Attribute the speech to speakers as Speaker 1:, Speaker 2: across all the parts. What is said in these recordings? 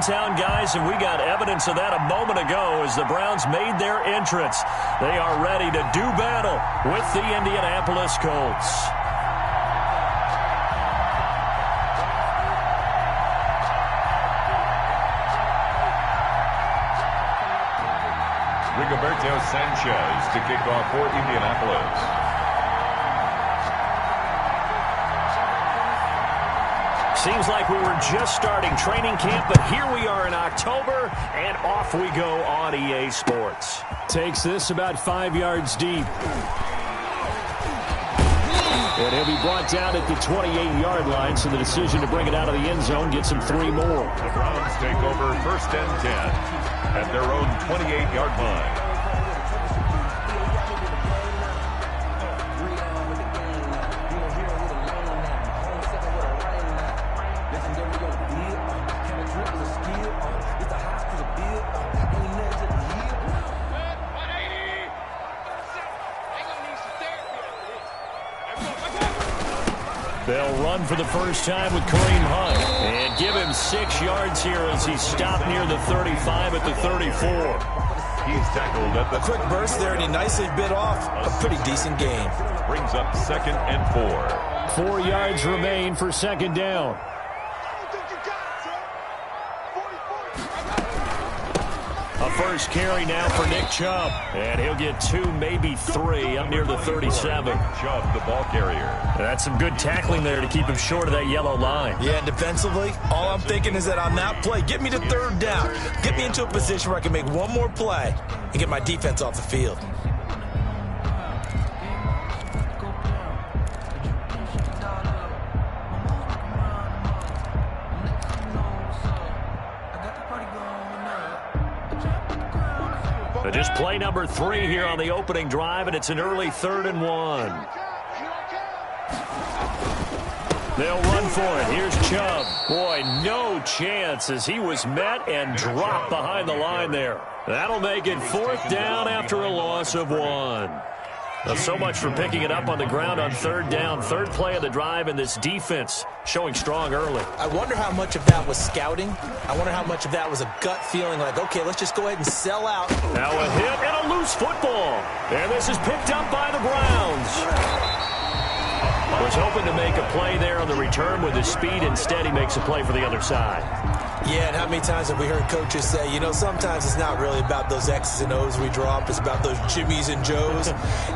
Speaker 1: town, guys, and we got evidence of that a moment ago as the Browns made their entrance. They are ready to do battle with the Indianapolis Colts.
Speaker 2: Rigoberto Sanchez to kick off for Indianapolis.
Speaker 1: Seems like we were just starting training camp, but here we are in October, and off we go on EA Sports. Takes this about 5 yards deep. And he'll be brought down at the 28-yard line, so the decision to bring it out of the end zone gets him 3 more.
Speaker 2: The Browns take over 1st and 10 at their own 28-yard line.
Speaker 1: They'll run for the first time with Kareem Hunt and give him 6 yards here as he stopped near the 35 at the 34.
Speaker 2: He's tackled at the
Speaker 3: quick burst there, and he nicely bit off a pretty decent gain.
Speaker 2: Brings up 2nd and 4.
Speaker 1: 4 yards remain for 2nd down. A first carry now for Nick Chubb, and he'll get 2, maybe 3 up near the 37.
Speaker 2: Chubb, the ball carrier.
Speaker 1: That's some good tackling there to keep him short of that yellow line.
Speaker 3: Yeah, and defensively, all I'm thinking is that on that play, get me to 3rd down. Get me into a position where I can make one more play and get my defense off the field.
Speaker 1: Just play number 3 here on the opening drive, and it's an early 3rd and 1. They'll run for it. Here's Chubb. Boy, no chance as he was met and dropped behind the line there. That'll make it 4th down after a loss of 1. So much for picking it up on the ground on 3rd down. 3rd play of the drive, and this defense showing strong early.
Speaker 3: I wonder how much of that was scouting. I wonder how much of that was a gut feeling like, okay, let's just go ahead and sell out.
Speaker 1: Now a hit and a loose football. And this is picked up by the Browns. Was hoping to make a play there on the return with his speed. Instead, he makes a play for the other side.
Speaker 3: Yeah, and how many times have we heard coaches say, you know, sometimes it's not really about those X's and O's we drop. It's about those Jimmies and Joes.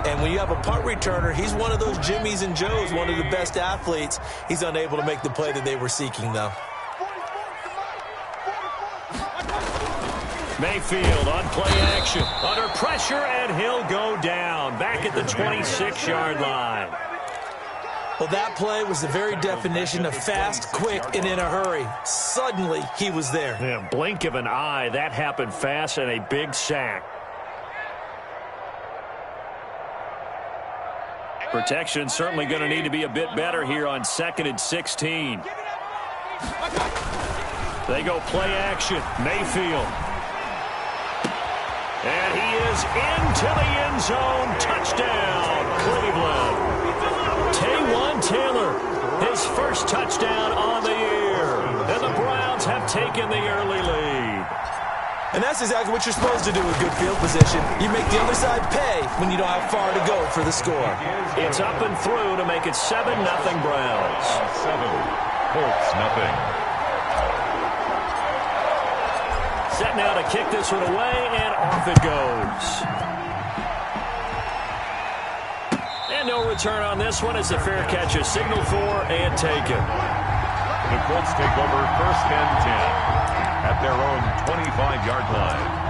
Speaker 3: And when you have a punt returner, he's one of those Jimmies and Joes, one of the best athletes. He's unable to make the play that they were seeking, though.
Speaker 1: Mayfield on play action. Under pressure, and he'll go down. Back at the 26-yard line.
Speaker 3: Well, that play was the very definition of fast, quick, and in a hurry. Suddenly, he was there.
Speaker 1: Yeah, blink of an eye. That happened fast, and a big sack. Protection certainly going to need to be a bit better here on 2nd and 16. They go play action. Mayfield. And he is into the end zone. Touchdown, Cleveland. Taywan Taylor, his first touchdown on the year. And the Browns have taken the early lead.
Speaker 3: And that's exactly what you're supposed to do with good field position. You make the other side pay when you don't have far to go for the score.
Speaker 1: It's up and through to make it 7-0 Browns.
Speaker 2: 7, Colts nothing.
Speaker 1: Set now to kick this one away, and off it goes. And no return on this one as the fair catch is signaled for and taken.
Speaker 2: The Colts take over 1st and 10 at their own 25-yard line.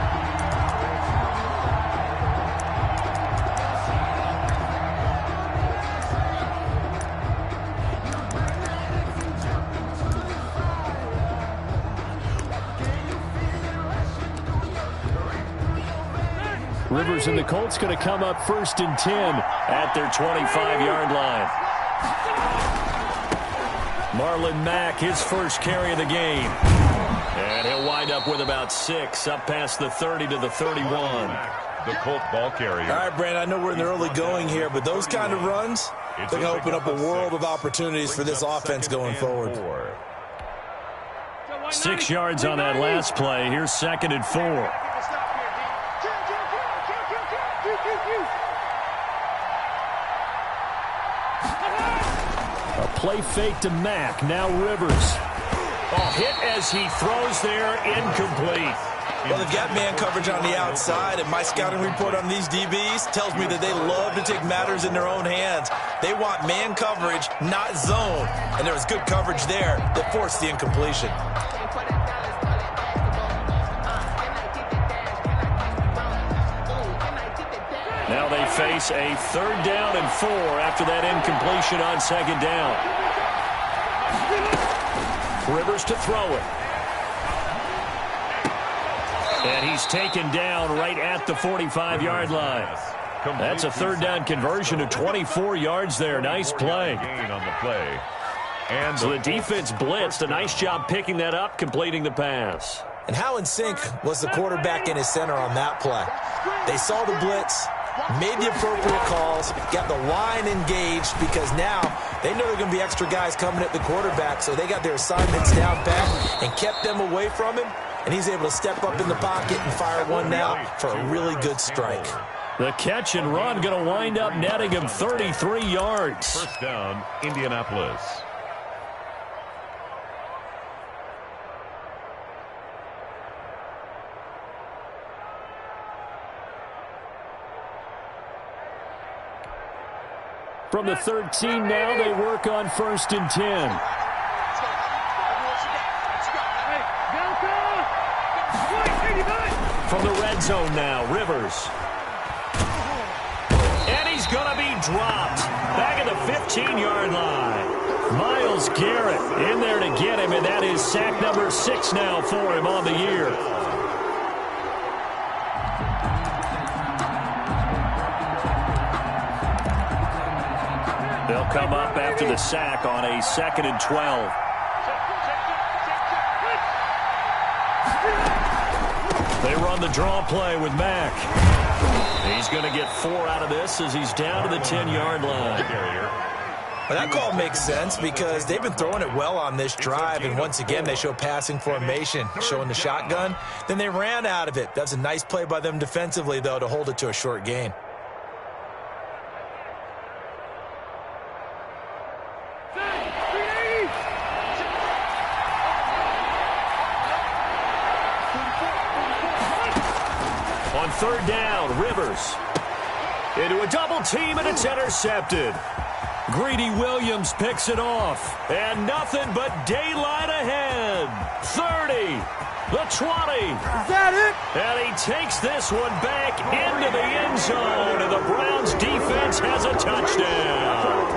Speaker 1: Rivers and the Colts going to come up 1st and 10 at their 25-yard line. Marlon Mack, his first carry of the game. And he'll wind up with about 6 up past the 30 to the 31.
Speaker 2: The Colt ball carrier.
Speaker 3: All right, Brandon, I know we're in the early going here, but those kind of runs, they're going to open up a world of opportunities for this offense going forward.
Speaker 1: 6 yards on that last play. Here's 2nd and 4. A play fake to Mack. Now Rivers. Oh, hit as he throws there. Incomplete.
Speaker 3: Well, they've got man coverage on the outside, and my scouting report on these DBs tells me that they love to take matters in their own hands. They want man coverage, not zone. And there was good coverage there that forced the incompletion.
Speaker 1: Now they face a 3rd down and 4 after that incompletion on 2nd down. Rivers to throw it. And he's taken down right at the 45-yard line. That's a 3rd down conversion of 24 yards there. Nice play.
Speaker 2: On the play. And
Speaker 1: so the defense blitzed. A nice job picking that up, completing the pass.
Speaker 3: And how in sync was the quarterback and his center on that play? They saw the blitz, made the appropriate calls, got the line engaged, because now they know there are going to be extra guys coming at the quarterback, so they got their assignments down pat and kept them away from him, and he's able to step up in the pocket and fire one now for a really good strike.
Speaker 1: The catch and run going to wind up netting him 33 yards.
Speaker 2: 1st down, Indianapolis.
Speaker 1: From the 13 now, they work on 1st and 10. From the red zone now, Rivers. And he's going to be dropped. Back at the 15-yard line. Myles Garrett in there to get him, and that is sack number 6 now for him on the year. They'll come up after the sack on a 2nd and 12. They run the draw play with Mack. He's going to get 4 out of this as he's down to the 10-yard line.
Speaker 3: Well, that call makes sense because they've been throwing it well on this drive, and once again they show passing formation, showing the shotgun. Then they ran out of it. That's a nice play by them defensively, though, to hold it to a short gain.
Speaker 1: On 3rd down, Rivers into a double team, and it's intercepted. Greedy Williams picks it off, and nothing but daylight ahead. 30, the 20.
Speaker 4: Is that it?
Speaker 1: And he takes this one back into the end zone, and the Browns defense has a touchdown.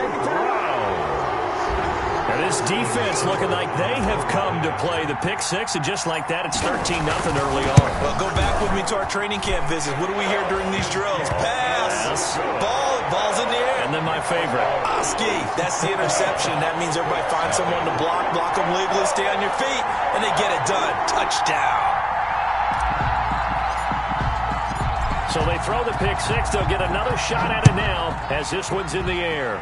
Speaker 1: And this defense looking like they have come to play the pick 6, and just like that, it's 13-0 early on.
Speaker 3: Well, go back with me to our training camp visit. What do we hear during these drills? Pass. Ball's in the air.
Speaker 1: And then my favorite.
Speaker 3: Oski. That's the interception. That means everybody finds someone to block them legally, stay on your feet, and they get it done. Touchdown.
Speaker 1: So they throw the pick 6. They'll get another shot at it now as this one's in the air.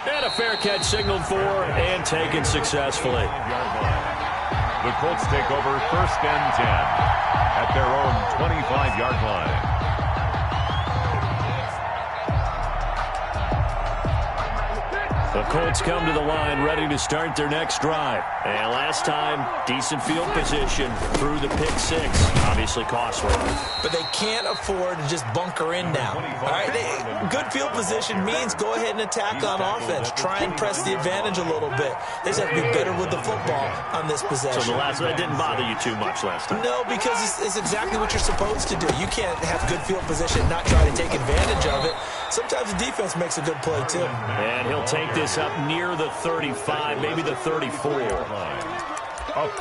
Speaker 1: And a fair catch signaled for and taken successfully.
Speaker 2: The Colts take over 1st and 10 at their own 25-yard line.
Speaker 1: The Colts come to the line ready to start their next drive. And last time, decent field position through the pick 6. Obviously costly.
Speaker 3: But they can't afford to just bunker in now. All right, good field position means go ahead and attack on offense. Try and press the advantage a little bit. They just have to be better with the football on this possession.
Speaker 1: So that didn't bother you too much last time?
Speaker 3: No, because it's exactly what you're supposed to do. You can't have good field position and not try to take advantage of it. Sometimes the defense makes a good play, too.
Speaker 1: And he'll take this up near the 35, maybe the 34.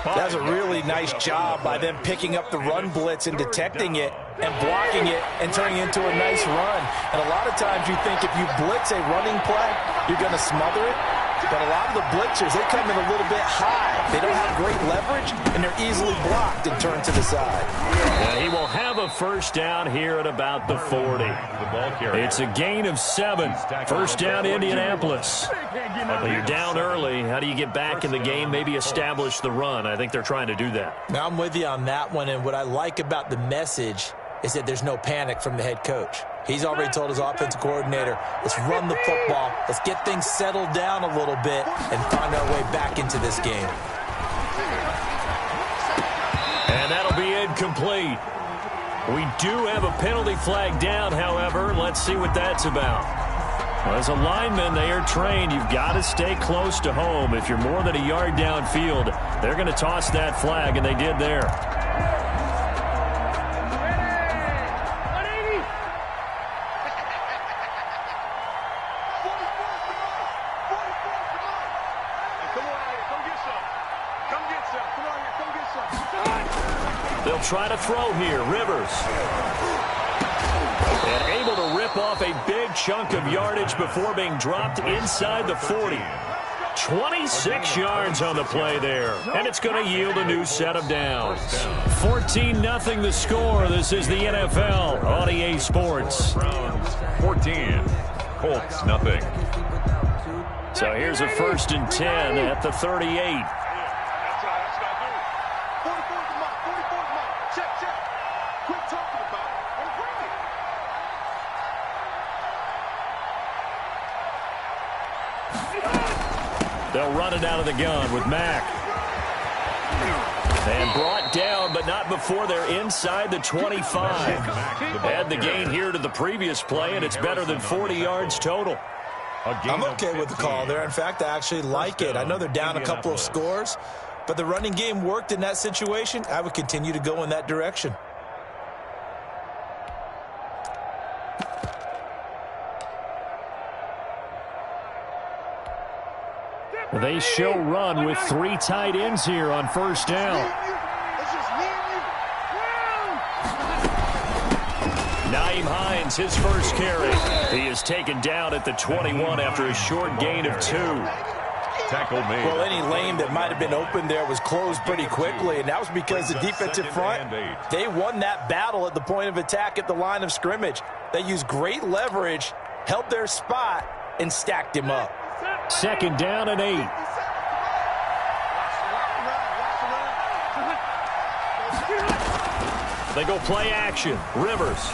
Speaker 3: That was a really nice job by them picking up the run blitz and detecting it and blocking it and turning it into a nice run. And a lot of times you think if you blitz a running play, you're going to smother it. But a lot of the blitzers, they come in a little bit high. They don't have great leverage, and they're easily blocked and turned to the side.
Speaker 1: Yeah, he will have a first down here at about the 40. It's a gain of 7. First down, Indianapolis. Well, you're down early. How do you get back in the game, maybe establish the run? I think they're trying to do that.
Speaker 3: Now, I'm with you on that one, and what I like about the message is that there's no panic from the head coach. He's already told his offensive coordinator, let's run the football, let's get things settled down a little bit and find our way back into this game.
Speaker 1: And that'll be incomplete. We do have a penalty flag down, however. Let's see what that's about. Well, as a lineman, they are trained. You've got to stay close to home. If you're more than a yard downfield, they're going to toss that flag, and they did there. They'll try to throw here. Rivers. And able to rip off a big chunk of yardage before being dropped inside the 40. 26 yards on the play there. And it's going to yield a new set of downs. 14-0 the score. This is the NFL on EA Sports.
Speaker 2: Browns 14. Colts nothing.
Speaker 1: So here's a 1st and 10 at the 38. They'll run it out of the gun with Mack. And brought down, but not before they're inside the 25. Add the gain here to the previous play, and it's better than 40 yards total.
Speaker 3: I'm okay with the call there. In fact, I actually like it. I know they're down a couple of scores, but the running game worked in that situation. I would continue to go in that direction.
Speaker 1: They show run with 3 tight ends here on first down. Nyheim Hines, his first carry. He is taken down at the 21 after a short gain of 2.
Speaker 2: Tackle made.
Speaker 3: Well, any lane that might have been open there was closed pretty quickly, and that was because the defensive front, they won that battle at the point of attack at the line of scrimmage. They used great leverage, held their spot, and stacked him up.
Speaker 1: 2nd down and 8. They go play action. Rivers.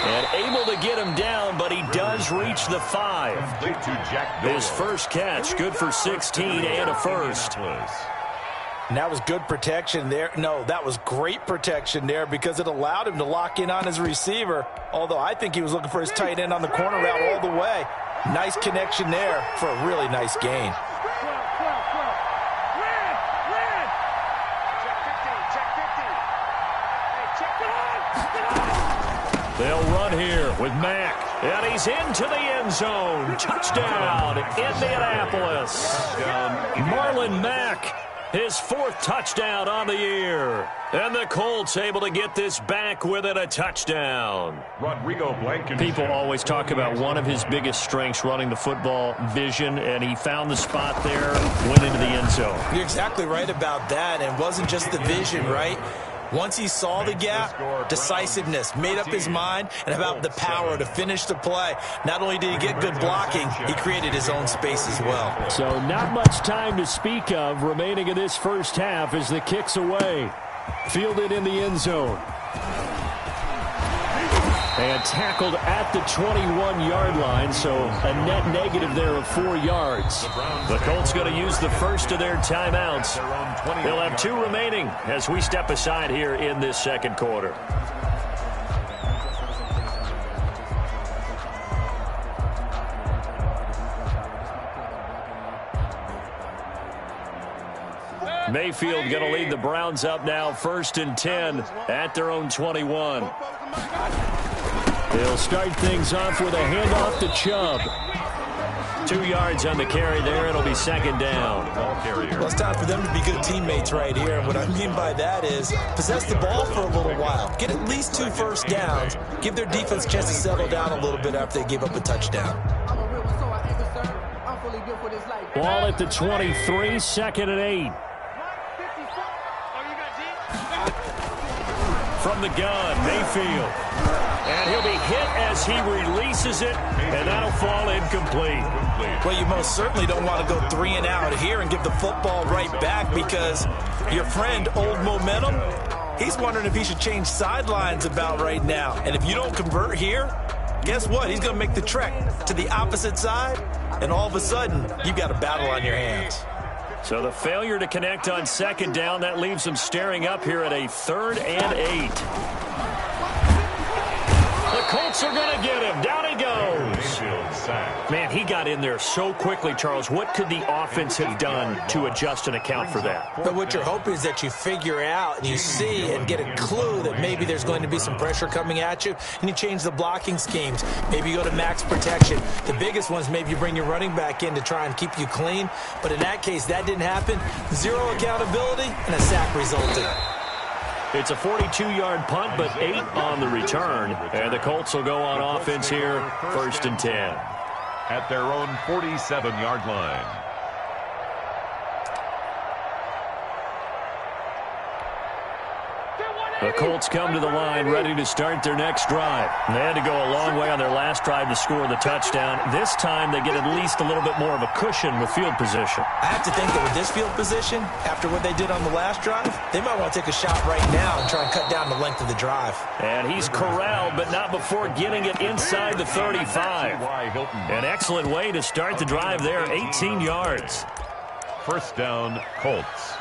Speaker 1: And able to get him down, but he does reach the 5. His first catch, good for 16 and a first.
Speaker 3: And that was good protection there. No, that was great protection there because it allowed him to lock in on his receiver, although I think he was looking for his tight end on the corner route all the way. Nice connection there for a really nice gain.
Speaker 1: They'll run here with Mack. And he's into the end zone. Touchdown, Indianapolis. Marlon Mack, his 4th touchdown on the year. And the Colts able to get this back within a touchdown.
Speaker 2: Rodrigo Blankenship.
Speaker 1: People always talk about one of his biggest strengths running the football, vision, and he found the spot there, went into the end zone.
Speaker 3: You're exactly right about that, and it wasn't just the vision, right? Once he saw the gap, decisiveness, made up his mind, and about the power to finish the play. Not only did he get good blocking, he created his own space as well.
Speaker 1: So not much time to speak of remaining in this first half as the kick's away. Fielded in the end zone. And tackled at the 21-yard line, so a net negative there of 4 yards. The Colts going to use the first of their timeouts. They'll have 2 remaining as we step aside here in this second quarter. Mayfield going to lead the Browns up now, 1st and 10 at their own 21. They'll start things off with a handoff to Chubb. 2 yards on the carry there. It'll be 2nd down.
Speaker 3: Well, it's time for them to be good teammates right here. And what I mean by that is possess the ball for a little while. Get at least 2 first downs. Give their defense a chance to settle down a little bit after they give up a touchdown.
Speaker 1: Ball at the 23, 2nd and 8. From the gun, Mayfield. And he'll be hit as he releases it, and that'll fall incomplete.
Speaker 3: Well, you most certainly don't want to go 3 and out here and give the football right back, because your friend, Old Momentum, he's wondering if he should change sidelines about right now. And if you don't convert here, guess what? He's going to make the trek to the opposite side, and all of a sudden, you've got a battle on your hands.
Speaker 1: So the failure to connect on 2nd down, that leaves them staring up here at a 3rd and 8. The Colts are going to get him. Down he goes. Man, he got in there so quickly, Charles. What could the offense have done to adjust and account for that?
Speaker 3: But what you're hoping is that you figure out and you see and get a clue that maybe there's going to be some pressure coming at you, and you change the blocking schemes. Maybe you go to max protection. The biggest ones, maybe you bring your running back in to try and keep you clean. But in that case, that didn't happen. 0 accountability, and a sack resulted.
Speaker 1: It's a 42-yard punt, but 8 on the return. And the Colts will go on offense here, 1st and 10.
Speaker 2: At their own 47-yard line.
Speaker 1: The Colts come to the line ready to start their next drive. They had to go a long way on their last drive to score the touchdown. This time they get at least a little bit more of a cushion with field position.
Speaker 3: I have to think that with this field position, after what they did on the last drive, they might want to take a shot right now and try and cut down the length of the drive.
Speaker 1: And he's corralled, but not before getting it inside the 35. An excellent way to start the drive there, 18 yards.
Speaker 2: 1st down, Colts.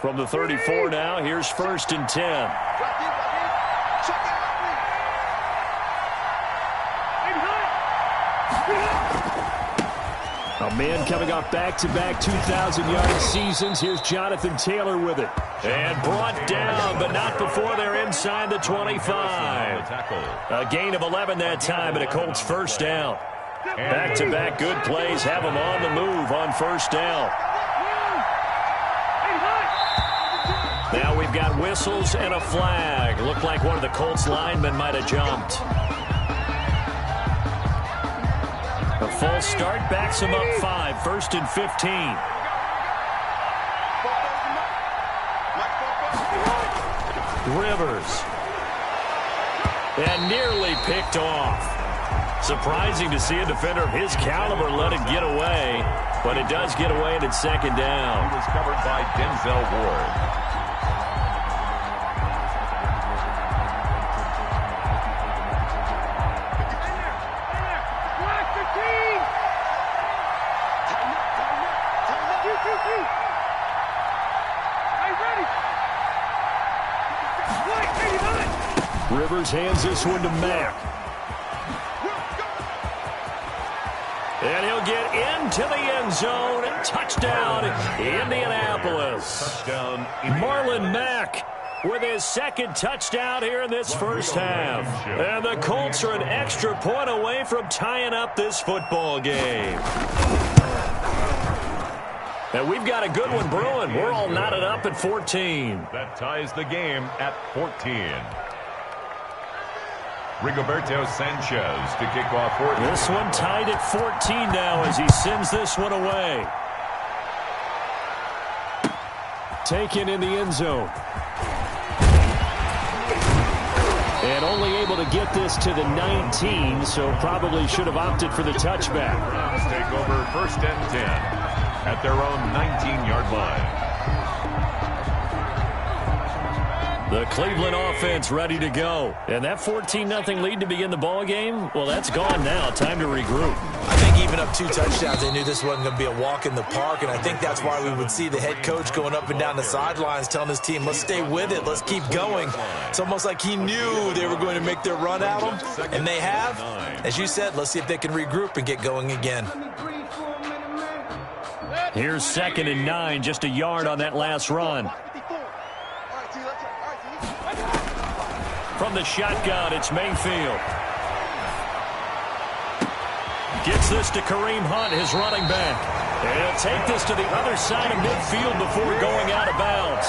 Speaker 1: From the 34 now, here's 1st and 10. A man coming off back-to-back 2,000-yard seasons. Here's Jonathan Taylor with it. And brought down, but not before they're inside the 25. A gain of 11 that time, and a Colts 1st down. Back-to-back good plays have them on the move on 1st down. Now we've got whistles and a flag. Looked like one of the Colts linemen might have jumped. A false start backs him up 5, 1st and 15. Rivers. And nearly picked off. Surprising to see a defender of his caliber let it get away, but it does get away and it's 2nd down.
Speaker 2: He was covered by Denzel Ward.
Speaker 1: Rivers hands this one to Mack. And he'll get into the end zone. Touchdown, Indianapolis.
Speaker 2: Touchdown,
Speaker 1: Marlon Mack with his 2nd touchdown here in this 1st half. And the Colts are an extra point away from tying up this football game. And we've got a good one brewing. We're all knotted up at 14.
Speaker 2: That ties the game at 14. Rigoberto Sanchez to kick off 14.
Speaker 1: This one tied at 14 now as he sends this one away. Taken in the end zone. And only able to get this to the 19, so probably should have opted for the touchback.
Speaker 2: Browns take over 1st and 10 at their own 19-yard line.
Speaker 1: The Cleveland offense ready to go. And that 14-0 lead to begin the ball game, well, that's gone now. Time to regroup.
Speaker 3: I think even up 2 touchdowns, they knew this wasn't going to be a walk in the park, and I think that's why we would see the head coach going up and down the sidelines telling his team, let's stay with it, let's keep going. It's almost like he knew they were going to make their run at him, and they have. As you said, let's see if they can regroup and get going again.
Speaker 1: Here's 2nd and 9, just a yard on that last run. From the shotgun, it's Mayfield. Gets this to Kareem Hunt, his running back. And he'll take this to the other side of midfield before going out of bounds.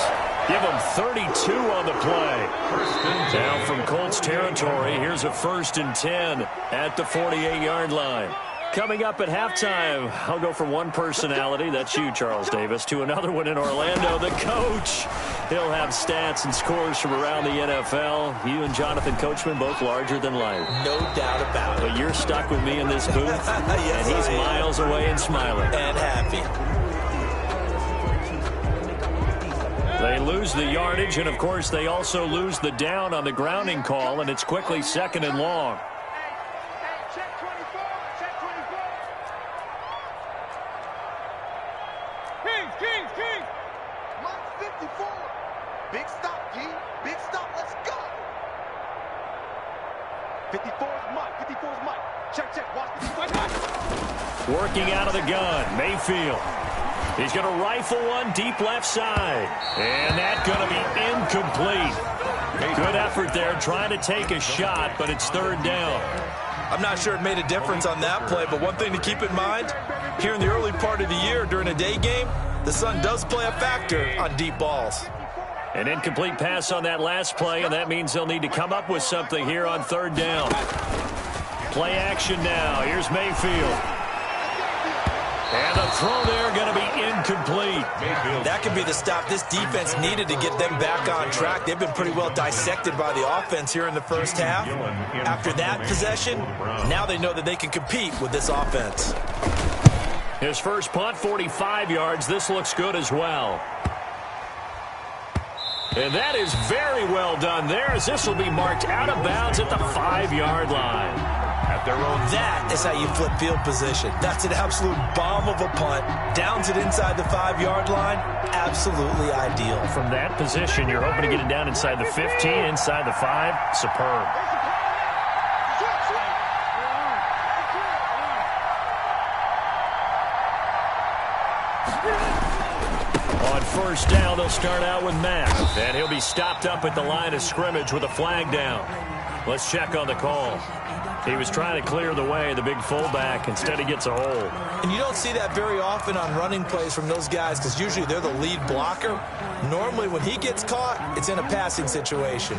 Speaker 1: Give him 32 on the play. Down from Colts territory, here's a 1st and 10 at the 48-yard line. Coming up at halftime, I'll go from one personality, that's you, Charles Davis, to another one in Orlando, the coach. He'll have stats and scores from around the NFL. You and Jonathan Coachman, both larger than life.
Speaker 3: No doubt about it.
Speaker 1: But you're stuck with me in this booth,
Speaker 3: yes,
Speaker 1: and he's miles away and smiling.
Speaker 3: And happy.
Speaker 1: They lose the yardage, and, of course, they also lose the down on the grounding call, and it's quickly 2nd and long.
Speaker 4: Big stop, G. Big stop. Let's go. 54 is Mike. 54 is Mike. Check, check. Watch this.
Speaker 1: Working out of the gun, Mayfield. He's going to rifle one deep left side. And that's going to be incomplete. Good effort there, trying to take a shot, but it's 3rd down.
Speaker 3: I'm not sure it made a difference on that play, but one thing to keep in mind, here in the early part of the year during a day game, the sun does play a factor on deep balls.
Speaker 1: An incomplete pass on that last play, and that means they'll need to come up with something here on 3rd down. Play action now. Here's Mayfield. And the throw there going to be incomplete.
Speaker 3: That could be the stop this defense needed to get them back on track. They've been pretty well dissected by the offense here in the first half. After that possession, now they know that they can compete with this offense.
Speaker 1: His first punt, 45 yards. This looks good as well. And that is very well done there, as this will be marked out of bounds at the 5-yard line.
Speaker 2: At their own.
Speaker 3: That is how you flip field position. That's an absolute bomb of a punt. Downs it inside the 5-yard line. Absolutely ideal.
Speaker 1: From that position, you're hoping to get it down inside the 15, inside the 5. Superb. On 1st down, they'll start out with Matt. And he'll be stopped up at the line of scrimmage with a flag down. Let's check on the call. He was trying to clear the way, the big fullback. Instead, he gets a hole.
Speaker 3: And you don't see that very often on running plays from those guys because usually they're the lead blocker. Normally, when he gets caught, it's in a passing situation.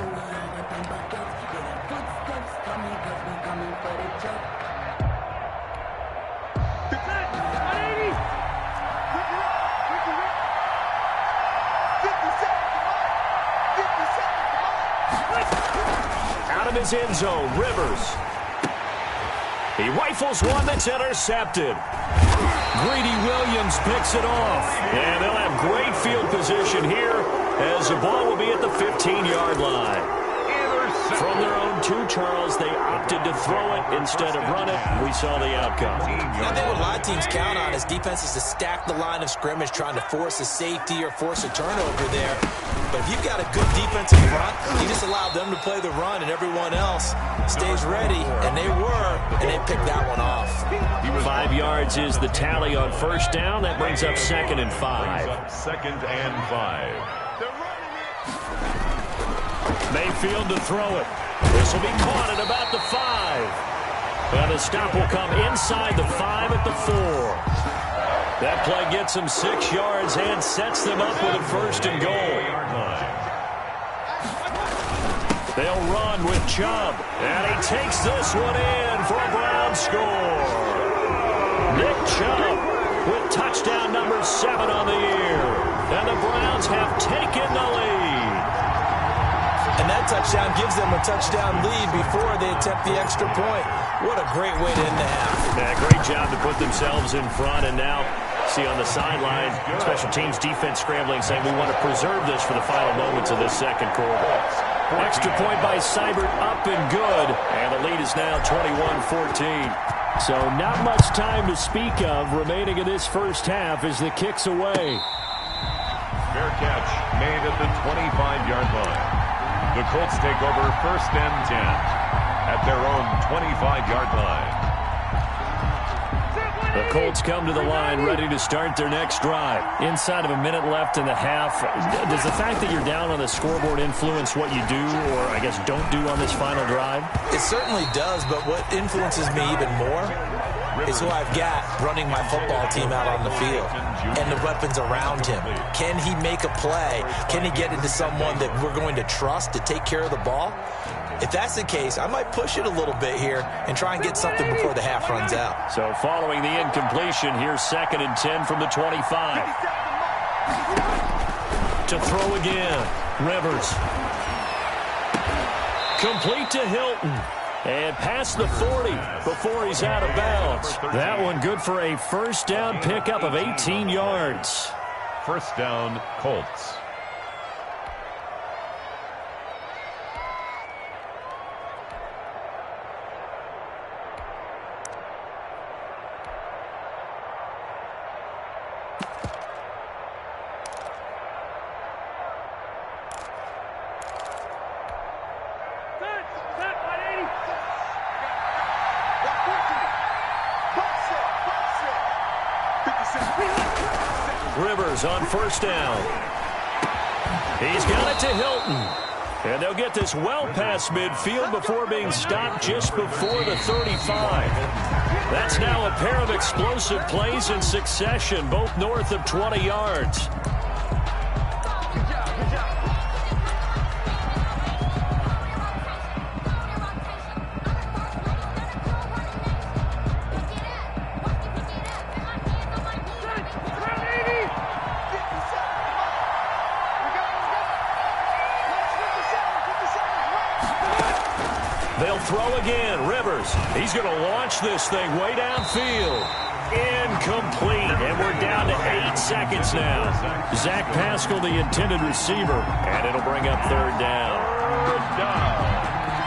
Speaker 1: Out of his end zone, Rivers. He rifles one that's intercepted. Greedy Williams picks it off. And they'll have great field position here as the ball will be at the 15-yard line. From their own 2, Charles, they opted to throw it instead of run it. We saw the outcome.
Speaker 3: I think what a lot of teams count on is defenses to stack the line of scrimmage, trying to force a safety or force a turnover there. But if you've got a good defensive front, you just allow them to play the run and everyone else stays ready, and they were, and they picked that one off.
Speaker 1: 5 yards is the tally on 1st down. That brings up 2nd and 5.
Speaker 2: 2nd and 5.
Speaker 1: Mayfield to throw it. This will be caught at about the 5. And the stop will come inside the 5 at the 4. That play gets them 6 yards and sets them up with a 1st and goal. They'll run with Chubb. And he takes this one in for a Brown score. Nick Chubb with touchdown number 7 on the year. And the Browns have taken the lead.
Speaker 3: And that touchdown gives them a touchdown lead before they attempt the extra point. What a great way to end the half.
Speaker 1: Yeah, great job to put themselves in front. And now, see on the sideline, special teams defense scrambling, saying we want to preserve this for the final moments of this 2nd quarter. Extra point by Seibert, up and good. And the lead is now 21-14. So not much time to speak of remaining in this first half as the kick's away.
Speaker 2: Fair catch made at the 25-yard line. The Colts take over 1st and 10 at their own 25-yard line.
Speaker 1: The Colts come to the line ready to start their next drive. Inside of a minute left in the half, does the fact that you're down on the scoreboard influence what you do or, I guess, don't do on this final drive?
Speaker 3: It certainly does, but what influences me even more is who I've got running my football team out on the field and the weapons around him. Can he make a play? Can he get into someone that we're going to trust to take care of the ball? If that's the case, I might push it a little bit here and try and get something before the half runs out.
Speaker 1: So following the incompletion, here's 2nd and 10 from the 25. To throw again, Rivers. Complete to Hilton. And past the 40 before he's out of bounds. That one good for a first down pickup of 18 yards.
Speaker 2: First down, Colts.
Speaker 1: Rivers on first down. He's got it to Hilton. And they'll get this well past midfield before being stopped just before the 35. That's now a pair of explosive plays in succession, both north of 20 yards. They'll throw again. Rivers. He's going to launch this thing way downfield. Incomplete. And we're down to 8 seconds now. Zach Pascal, the intended receiver. And it'll bring up 3rd down.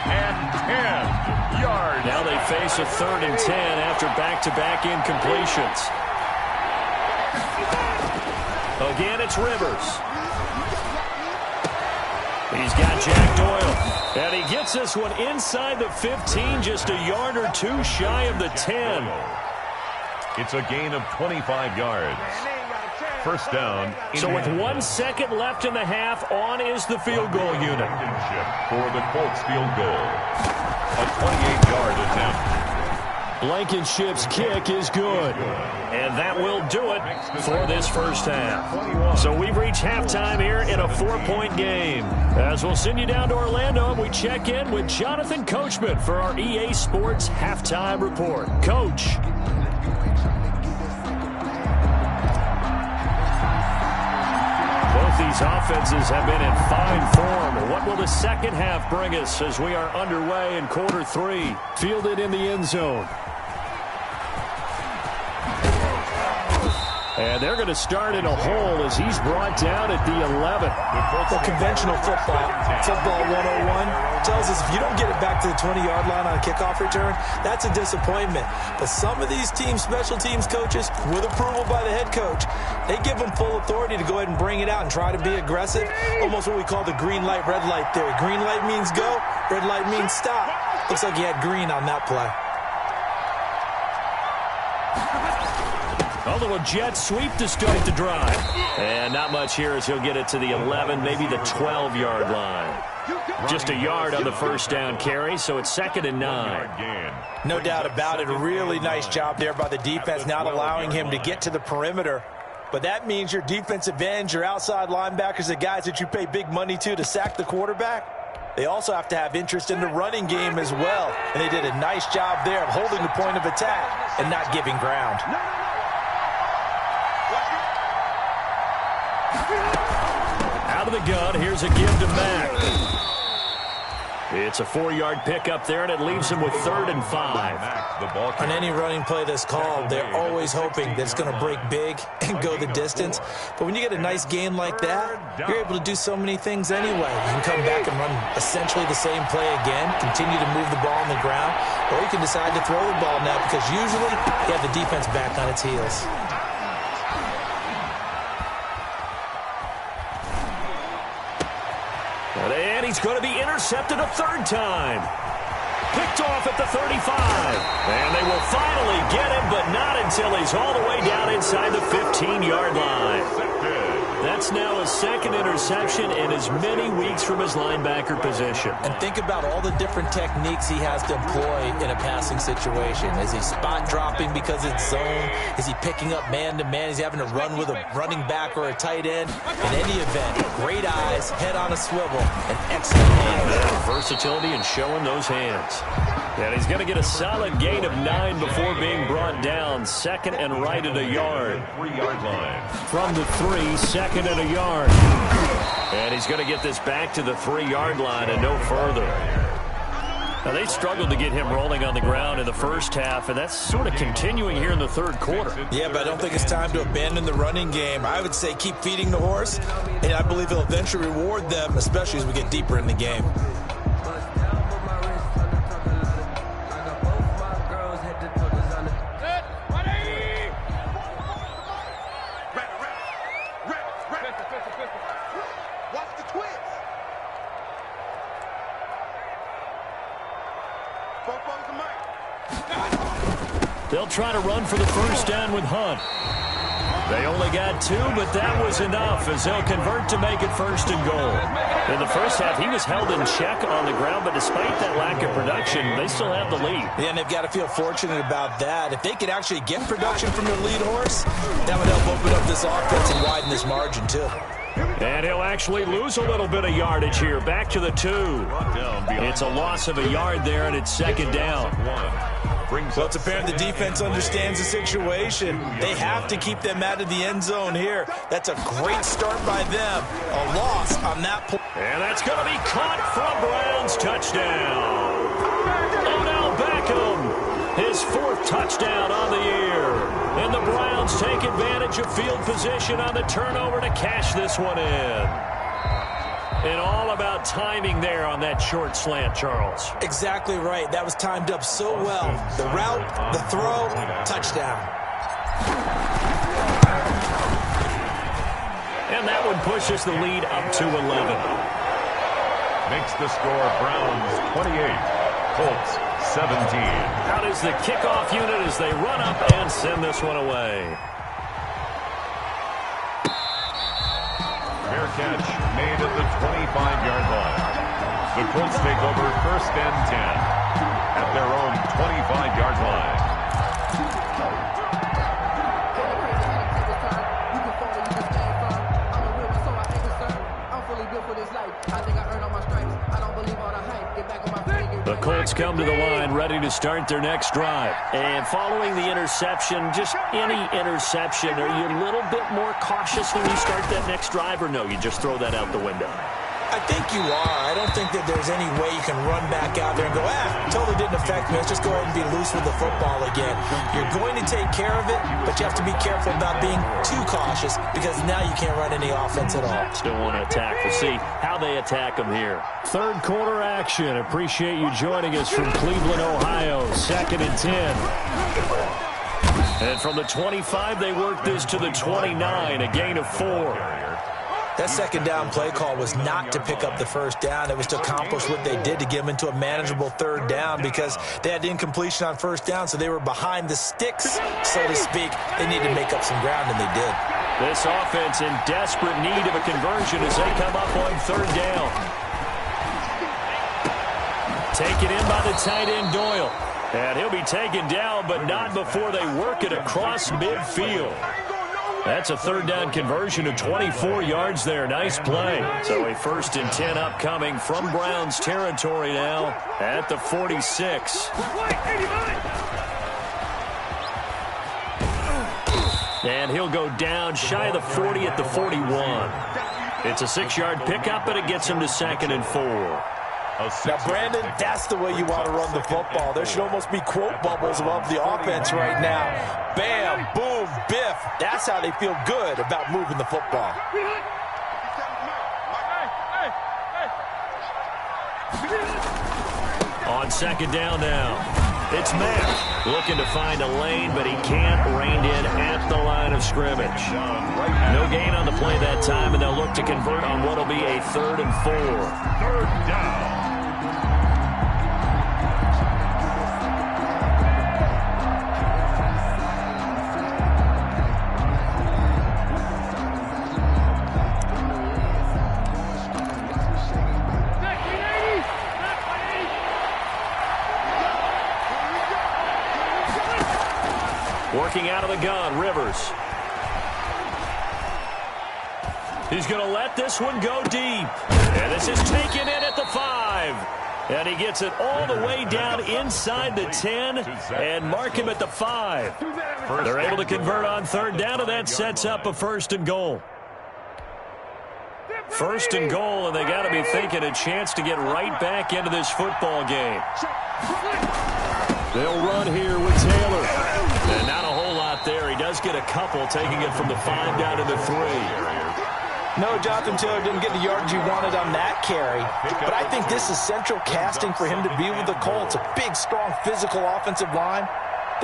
Speaker 2: And 10 yards.
Speaker 1: Now they face a 3rd and 10 after back-to-back incompletions. Again, it's Rivers. He's got Jack Doyle. And he gets this one inside the 15, just a yard or two shy of the 10.
Speaker 2: It's a gain of 25 yards. First down.
Speaker 1: So with 1 second left in the half, on is the field goal unit.
Speaker 2: For the Colts field goal. A 28-yard attempt.
Speaker 1: Blankenship's kick is good. And that will do it for this first half. So we've reached halftime here in a 4-point game. As we'll send you down to Orlando, and we check in with Jonathan Coachman for our EA Sports Halftime Report. Coach. Both these offenses have been in fine form. What will the second half bring us as we are underway in quarter 3? Fielded in the end zone. And they're going to start in a hole as he's brought down at the 11.
Speaker 3: Well, conventional football 101, tells us if you don't get it back to the 20-yard line on a kickoff return, that's a disappointment. But some of these teams, special teams coaches, with approval by the head coach, they give them full authority to go ahead and bring it out and try to be aggressive. Almost what we call the green light, red light theory. Green light means go, red light means stop. Looks like he had green on that play.
Speaker 1: A little jet sweep to start the drive. And not much here as he'll get it to the 11, maybe the 12-yard line. Just a yard on the first down carry, so it's 2nd and 9.
Speaker 3: No doubt about it. A really nice job there by the defense, not allowing him to get to the perimeter. But that means your defensive ends, your outside linebackers, the guys that you pay big money to sack the quarterback, they also have to have interest in the running game as well. And they did a nice job there of holding the point of attack and not giving ground.
Speaker 1: Out of the gun, here's a give to Mack. It's a 4-yard pickup there, and it leaves him with 3rd and 5.
Speaker 3: On any running play that's called, they're always hoping that it's going to break big and go the distance. But when you get a nice gain like that, you're able to do so many things anyway. You can come back and run essentially the same play again, continue to move the ball on the ground, or you can decide to throw the ball now because usually you have the defense back on its heels.
Speaker 1: And he's going to be intercepted a 3rd time. Picked off at the 35. And they will finally get him, but not until he's all the way down inside the 15-yard line. That's now his second interception in as many weeks from his linebacker position.
Speaker 3: And think about all the different techniques he has to employ in a passing situation. Is he spot dropping because it's zone? Is he picking up man-to-man? Is he having to run with a running back or a tight end? In any event, great eyes, head on a swivel, and excellent hands.
Speaker 1: Yeah, versatility and showing those hands. And he's going to get a solid gain of 9 before being brought down. Second and right at a yard.
Speaker 2: 3-yard line.
Speaker 1: From the 3, second and a yard. And he's going to get this back to the 3-yard line and no further. Now, they struggled to get him rolling on the ground in the first half, and that's sort of continuing here in the third quarter.
Speaker 3: Yeah, but I don't think it's time to abandon the running game. I would say keep feeding the horse, and I believe he'll eventually reward them, especially as we get deeper in the game.
Speaker 1: They'll try to run for the first down with Hunt. They only got 2, but that was enough as they'll convert to make it first and goal. In the first half, he was held in check on the ground, but despite that lack of production, they still have the lead.
Speaker 3: Yeah, and they've got to feel fortunate about that. If they could actually get production from their lead horse, that would help open up this offense and widen this margin, too.
Speaker 1: And he'll actually lose a little bit of yardage here. Back to the 2. It's a loss of a yard there, and it's second down.
Speaker 3: Well, it's apparent the defense understands the situation. They have to keep them out of the end zone here. That's a great start by them. A loss on that point.
Speaker 1: And that's going to be caught from Browns. Touchdown. Odell Beckham, his 4th touchdown on the year. And the Browns take advantage of field position on the turnover to cash this one in. And all about timing there on that short slant, Charles.
Speaker 3: Exactly right. That was timed up so well. The route, the throw, touchdown.
Speaker 1: And that one pushes the lead up to 11.
Speaker 2: Makes the score Browns 28, Colts 17.
Speaker 1: Out is the kickoff unit as they run up and send this one away.
Speaker 2: Fair catch made at the 25-yard line. The Colts take over first and 10 at their own 25-yard line.
Speaker 1: The Colts come to the line ready to start their next drive. And following the interception, just any interception, are you a little bit more cautious when you start that next drive, or no, you just throw that out the window?
Speaker 3: I think you are. I don't think that there's any way you can run back out there and go, totally didn't affect me. Let's just go ahead and be loose with the football again. You're going to take care of it, but you have to be careful about being too cautious because now you can't run any offense at all.
Speaker 1: Still want to attack. We'll see how they attack them here. Third quarter action. Appreciate you joining us from Cleveland, Ohio. Second and 10. And from the 25, they work this to the 29, a gain of 4.
Speaker 3: That second down play call was not to pick up the first down. It was to accomplish what they did to get them into a manageable third down because they had incompletion on first down, so they were behind the sticks, so to speak. They needed to make up some ground, and they did.
Speaker 1: This offense in desperate need of a conversion as they come up on third down. Taken in by the tight end, Doyle. And he'll be taken down, but not before they work it across midfield. That's a third down conversion of 24 yards there. Nice play. So a first and 10 upcoming from Browns territory now at the 46. And he'll go down shy of the 40 at the 41. It's a 6-yard pickup, but it gets him to second and 4.
Speaker 3: Now, Brandon, that's the way you want to run the football. There should almost be quote bubbles above the offense right now. Bam, boom, biff. That's how they feel good about moving the football.
Speaker 1: On second down now. It's Mack looking to find a lane, but he can't. Reined in at the line of scrimmage. No gain on the play that time, and they'll look to convert on what will be a 3rd and 4.
Speaker 2: Third down.
Speaker 1: Working out of the gun, Rivers. He's going to let this one go deep. And this is taken in at the 5. And he gets it all the way down inside the 10 and mark him at the 5. They're able to convert on third down, and that sets up a 1st and goal. 1st and goal, and they got to be thinking a chance to get right back into this football game. They'll run here with Taylor. And not a whole lot there. He does get a couple, taking it from the 5 down to the 3.
Speaker 3: No, Jonathan Taylor didn't get the yardage he wanted on that carry. But I think this is central casting for him to be with the Colts. A big, strong, physical offensive line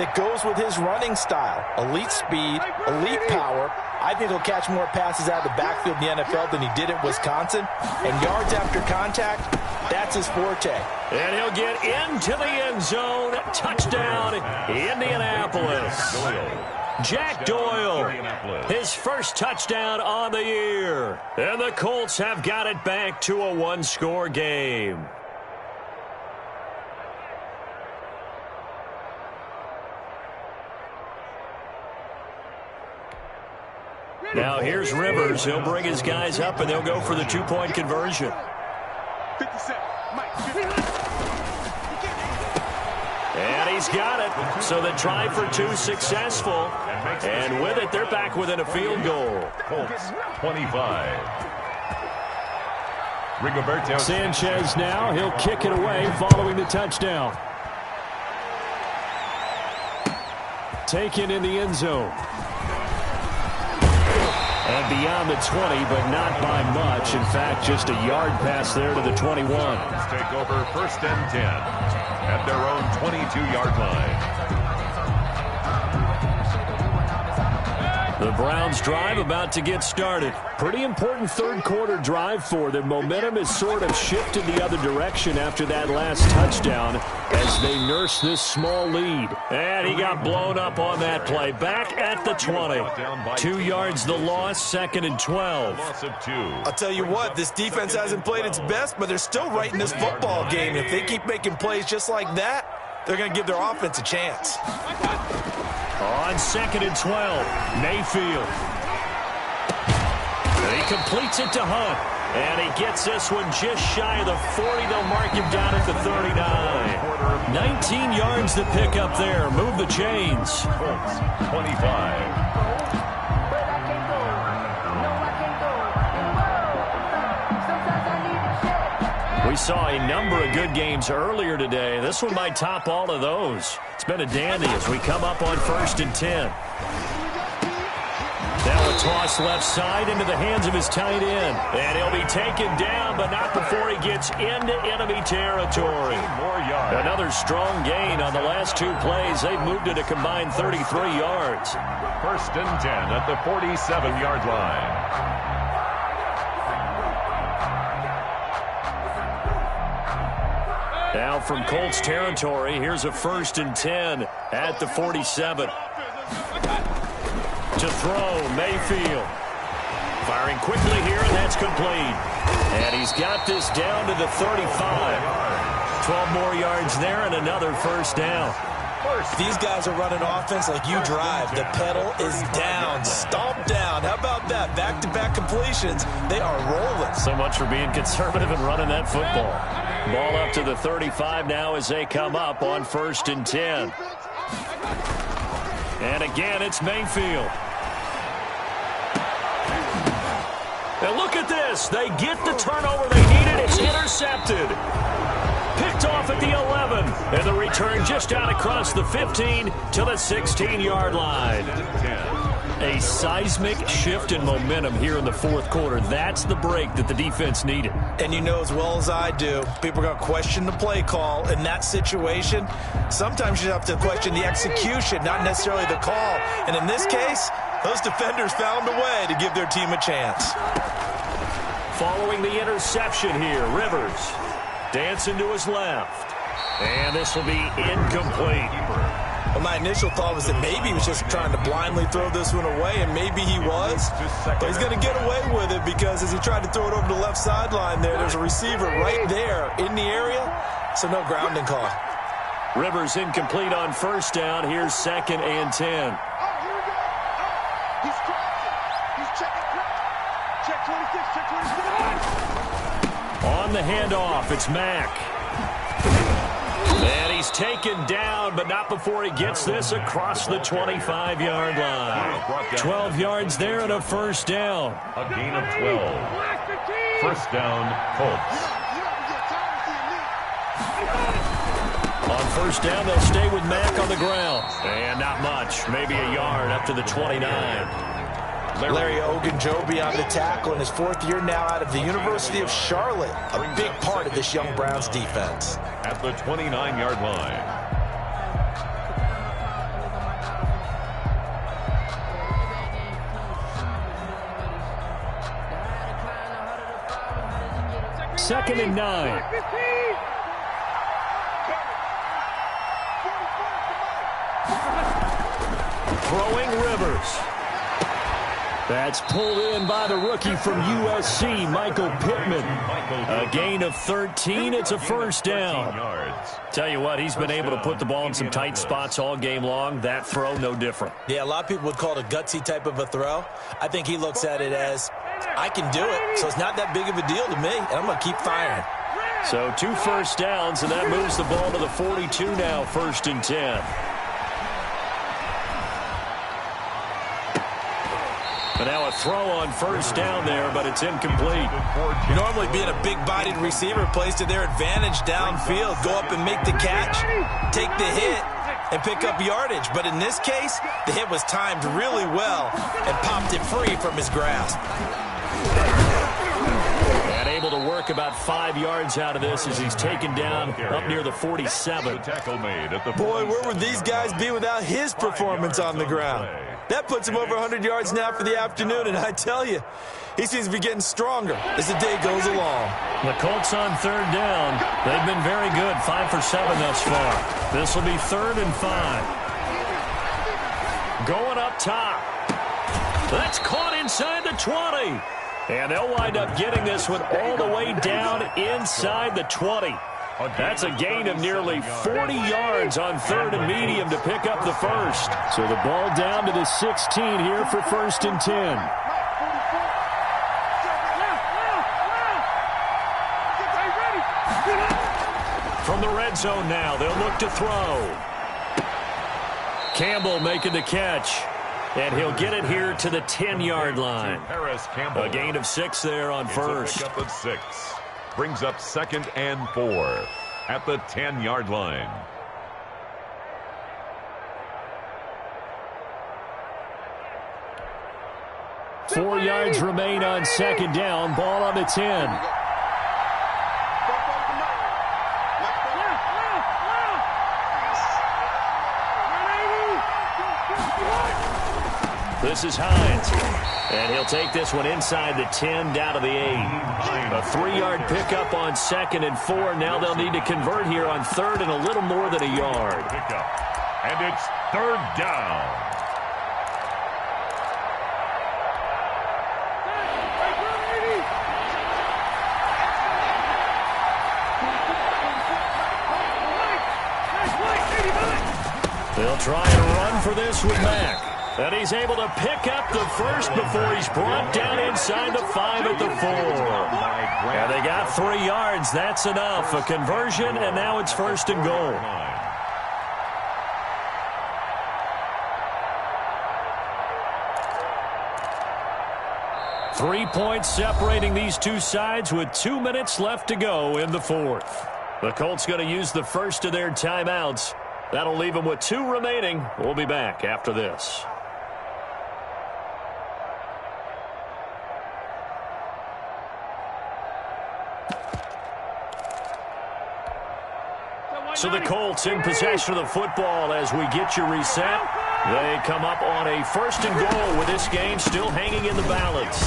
Speaker 3: that goes with his running style. Elite speed, elite power. I think he'll catch more passes out of the backfield in the NFL than he did at Wisconsin. And yards after contact, that's his forte.
Speaker 1: And he'll get into the end zone. Touchdown, Indianapolis. Jack Doyle, his first touchdown on the year. And the Colts have got it back to a 1-score game. Now here's Rivers. He'll bring his guys up, and they'll go for the 2-point conversion.
Speaker 4: 57. Mike.
Speaker 1: And he's got it. So the try for 2 successful. And with it, they're back within a field goal.
Speaker 2: Colts 25. Rigoberto
Speaker 1: Sanchez now. He'll kick it away following the touchdown. Taken in the end zone. And beyond the 20, but not by much. In fact, just a yard pass there to the 21.
Speaker 2: Take over 1st and 10 at their own 22-yard line.
Speaker 1: The Browns drive about to get started. Pretty important third-quarter drive for them. Momentum has sort of shifted the other direction after that last touchdown as they nurse this small lead. And he got blown up on that play. Back at the 20. 2 yards the loss, 2nd and 12.
Speaker 2: Loss of 2.
Speaker 3: I'll tell you what, this defense hasn't played its best, but they're still right in this football game. If they keep making plays just like that, they're going to give their offense a chance.
Speaker 1: On 2nd and 12, Mayfield. And he completes it to Hunt. And he gets this one just shy of the 40. They'll mark him down at the 39. 19 yards to pick up there. Move the chains.
Speaker 2: Colts 25.
Speaker 1: We saw a number of good games earlier today. This one might top all of those. It's been a dandy as we come up on 1st and 10. Now a toss left side into the hands of his tight end. And he'll be taken down, but not before he gets into enemy territory. Another strong gain on the last 2 plays. They've moved it a combined 33 yards.
Speaker 2: 1st and 10 at the 47-yard line.
Speaker 1: Now from Colts territory, here's a 1st and 10 at the 47. To throw, Mayfield. Firing quickly here, and that's complete. And he's got this down to the 35. 12 more yards there and another 1st down.
Speaker 3: These guys are running offense like you drive. The pedal is down, stomp down. How about that? Back-to-back completions. They are rolling.
Speaker 1: So much for being conservative and running that football. Ball up to the 35 now as they come up on 1st and 10. And again, it's Mayfield. And look at this. They get the turnover they needed. It's intercepted. Picked off at the 11. And the return just out across the 15 to the 16-yard line. A seismic shift in momentum here in the 4th quarter. That's the break that the defense needed.
Speaker 3: And you know as well as I do, people are going to question the play call in that situation. Sometimes you have to question the execution, not necessarily the call. And in this case, those defenders found a way to give their team a chance.
Speaker 1: Following the interception here, Rivers dancing to his left. And this will be incomplete.
Speaker 3: Well, my initial thought was that maybe he was just trying to blindly throw this one away, and maybe he was. But he's going to get away with it because as he tried to throw it over the left sideline there's a receiver right there in the area, so no grounding call.
Speaker 1: Rivers incomplete on first down. Here's 2nd and 10.
Speaker 4: Here we go. He's crossing. He's checking crack. Check 26. Check 26.
Speaker 1: On the handoff, it's Mack. And he's taken down, but not before he gets this across the 25-yard line. 12 yards there and a first down.
Speaker 2: A gain of 12. First down, Colts.
Speaker 1: On first down, they'll stay with Mack on the ground. And not much, maybe a yard up to the 29.
Speaker 3: Larry Ogunjobi on the tackle in his 4th year now out of the University of Charlotte. A big part of this young Browns defense.
Speaker 2: At the 29-yard line.
Speaker 1: Second and 9. Throwing Rivers. That's pulled in by the rookie from USC, Michael Pittman. A gain of 13. It's a first down. Tell you what, he's been able to put the ball in some tight spots all game long. That throw, no different.
Speaker 3: Yeah, a lot of people would call it a gutsy type of a throw. I think he looks at it as, I can do it, so it's not that big of a deal to me, and I'm going to keep firing.
Speaker 1: So 2 first downs, and that moves the ball to the 42 now, 1st and 10. But now a throw on first down there, but it's incomplete.
Speaker 3: Normally being a big-bodied receiver plays to their advantage downfield. Go up and make the catch, take the hit, and pick up yardage. But in this case, the hit was timed really well and popped it free from his grasp.
Speaker 1: And able to work about 5 yards out of this as he's taken down up near the 47.
Speaker 3: Boy, where would these guys be without his performance on the ground? That puts him over 100 yards now for the afternoon, and I tell you, he seems to be getting stronger as the day goes along.
Speaker 1: The Colts on 3rd down. They've been very good, 5 for 7 thus far. This will be 3rd and 5. Going up top. That's caught inside the 20. And they'll wind up getting this one all the way down inside the 20. That's a gain of nearly 40 yards on 3rd and medium to pick up the first. So the ball down to the 16 here for 1st and 10. From the red zone now, they'll look to throw. Campbell making the catch. And he'll get it here to the 10-yard line. A gain of 6 there on first.
Speaker 2: It's a pickup of 6. Brings up 2nd and 4 at the 10-yard line.
Speaker 1: Four yards remain on 2nd down. Ball on the 10. This is Hines. And he'll take this one inside the 10 down to the 8. A 3-yard pickup on 2nd and 4. Now they'll need to convert here on 3rd and a little more than a yard.
Speaker 2: And it's 3rd down.
Speaker 1: They'll try and run for this with Mack. And he's able to pick up the first before he's brought down inside the 5 at the 4. And they got 3 yards. That's enough. A conversion, and now it's 1st and goal. Three points separating these two sides with 2 minutes left to go in the 4th. The Colts going to use the first of their timeouts. That'll leave them with 2 remaining. We'll be back after this. So the Colts in possession of the football as we get you reset. They come up on a 1st and goal with this game still hanging in the balance.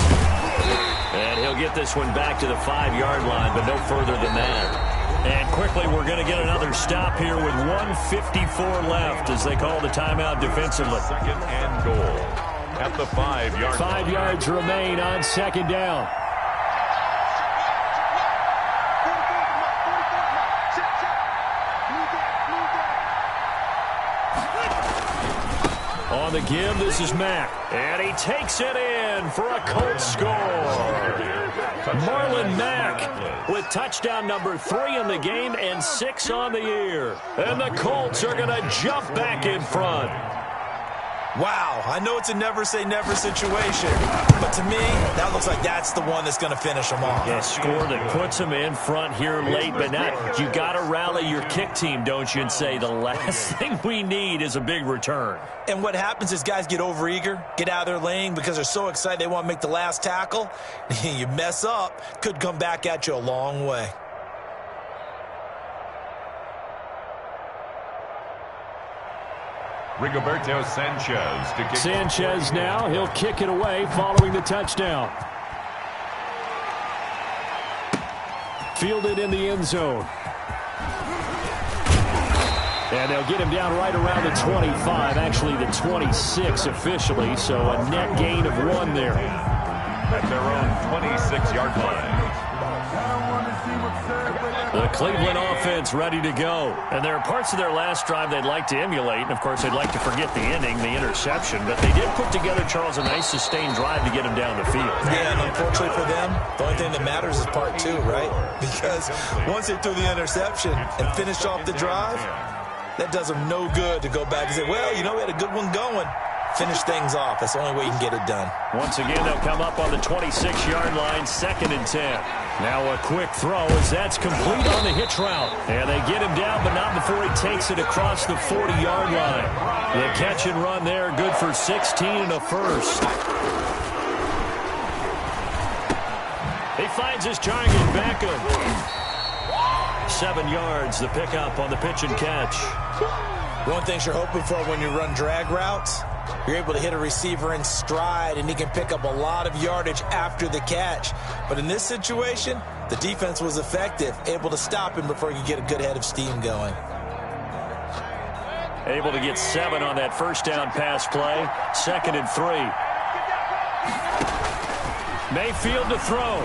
Speaker 1: And he'll get this one back to the 5-yard line, but no further than that. And quickly, we're going to get another stop here with 1:54 left as they call the timeout defensively.
Speaker 2: 2nd and goal at the 5-yard line.
Speaker 1: 5 yards remain on 2nd down. the give. This is Mack. And he takes it in for a Colts score. Marlon Mack with touchdown number 3 in the game and 6 on the year. And the Colts are going to jump back in front.
Speaker 3: Wow, I know it's a never-say-never situation, but to me, that looks like that's the one that's going to finish them off.
Speaker 1: Yeah, score that puts them in front here late, but not. You got to rally your kick team, don't you, and say the last thing we need is a big return.
Speaker 3: And what happens is guys get overeager, get out of their lane because they're so excited they want to make the last tackle. You mess up, could come back at you a long way.
Speaker 2: Rigoberto Sanchez to kick.
Speaker 1: Sanchez now, he'll kick it away following the touchdown. Fielded in the end zone. And they'll get him down right around the 25, actually the 26 officially, so a net gain of 1 there.
Speaker 2: At their own 26-yard line.
Speaker 1: The Cleveland offense ready to go. And there are parts of their last drive they'd like to emulate. And, of course, they'd like to forget the ending, the interception. But they did put together, Charles, a nice sustained drive to get him down the field.
Speaker 3: Yeah, and unfortunately for them, the only thing that matters is part 2, right? Because once they threw the interception and finished off the drive, that does them no good to go back and say, well, you know, we had a good one going. Finish things off. That's the only way you can get it done.
Speaker 1: Once again, they'll come up on the 26-yard line, 2nd and 10. Now a quick throw as that's complete on the hitch route. And they get him down, but not before he takes it across the 40-yard line. The catch and run there, good for 16 and a first. He finds his target, Beckham. 7 yards, the pickup on the pitch and catch.
Speaker 3: One thing you're hoping for when you run drag routes, you're able to hit a receiver in stride, and he can pick up a lot of yardage after the catch. But in this situation, the defense was effective, able to stop him before he could get a good head of steam going.
Speaker 1: Able to get 7 on that first down pass play. 2nd and 3. Mayfield to throw.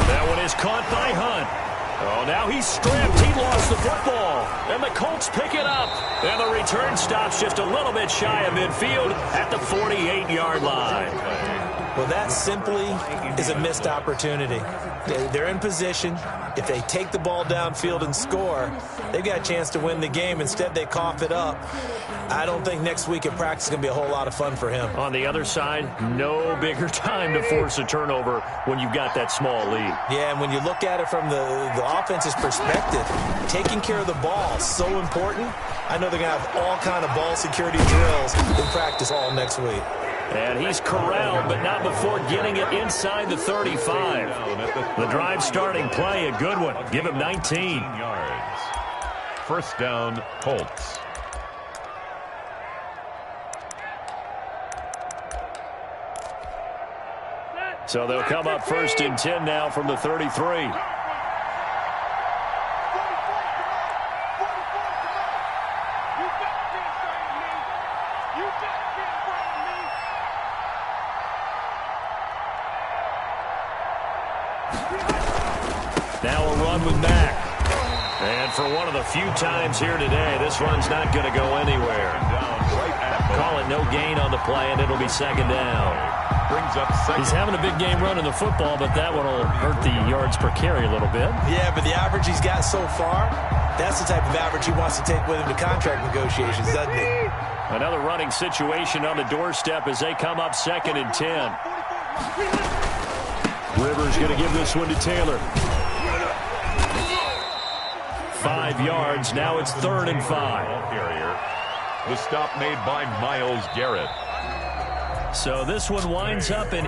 Speaker 1: That one is caught by Hunt. Oh, now he's stripped. He lost the football. And the Colts pick it up. And the return stops just a little bit shy of midfield at the 48-yard line.
Speaker 3: Well, that simply is a missed opportunity. They're in position. If they take the ball downfield and score, they've got a chance to win the game. Instead, they cough it up. I don't think next week in practice is going to be a whole lot of fun for him.
Speaker 1: On the other side, no bigger time to force a turnover when you've got that small lead.
Speaker 3: Yeah, and when you look at it from the offense's perspective, taking care of the ball is so important. I know they're going to have all kind of ball security drills in practice all next week.
Speaker 1: And he's corralled, but not before getting it inside the 35. The drive starting play, a good one. Give him 19
Speaker 2: yards. First down, Colts.
Speaker 1: So they'll come up 1st and 10 now from the 33. Now a run with Mack. And for one of the few times here today, this run's not going to go anywhere. Call it no gain on the play, and it'll be 2nd down.
Speaker 2: Brings up second.
Speaker 1: He's having a big game running the football, but that one will hurt the yards per carry a little bit.
Speaker 3: Yeah, but the average he's got so far, that's the type of average he wants to take with him to contract negotiations, doesn't he?
Speaker 1: Another running situation on the doorstep as they come up 2nd and 10. Rivers going to give this one to Taylor. 5 yards. Now it's 3rd and 5.
Speaker 2: The stop made by Myles Garrett.
Speaker 1: So this one winds up an